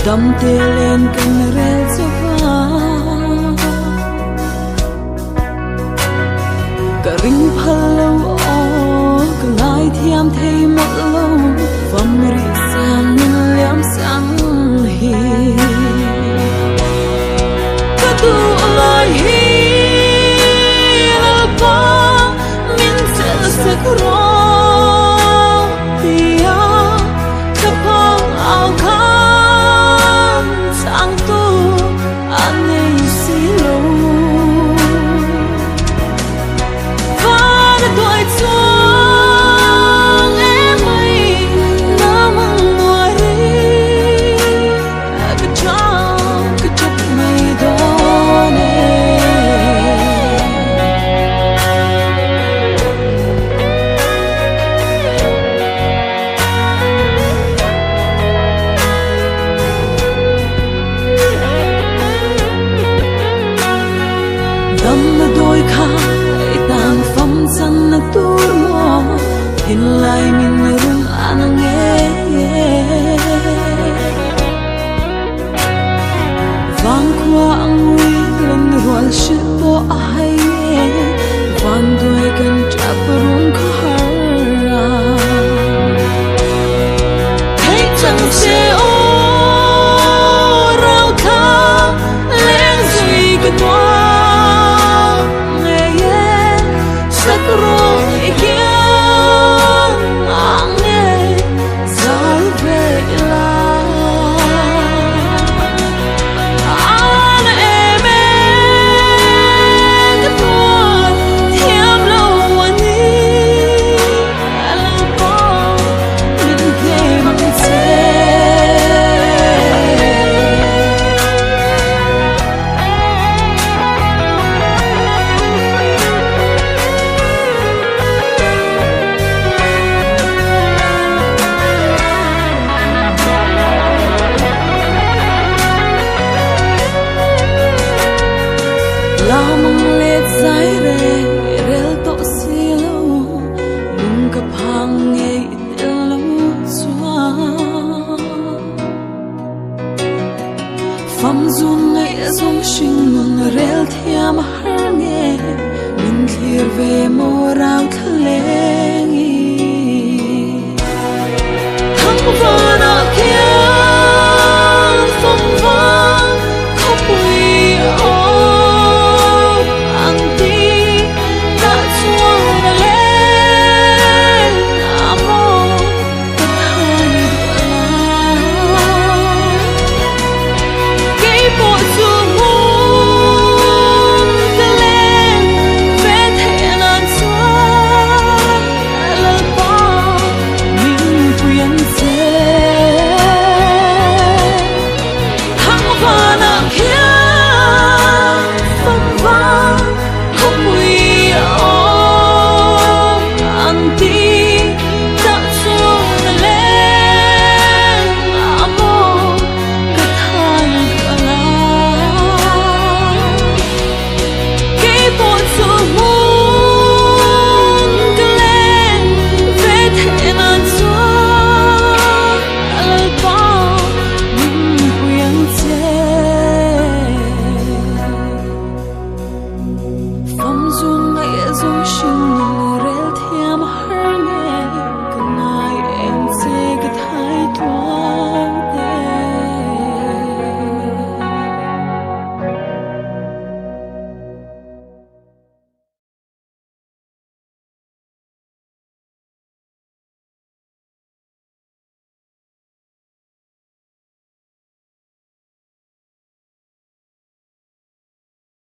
đâm tê lên cành rêu gió cả rinh phật lâu cả ngài thiam thấy mất lâu phẩm rì sang nên liếm sang hi cả tu lời hi là ba min sẽ sắc rõ đôi khai tàng phong dân tour mò hình lại mình rung an nghe vang qua nguy lần ruột sự to ai van đôi cần chắp rung khara thấy chẳng sẽ ô rau tha lên duy cái toa phong dung ngày dung sinh nguồn rel thiam har nghe mình thiệt về mô rau thề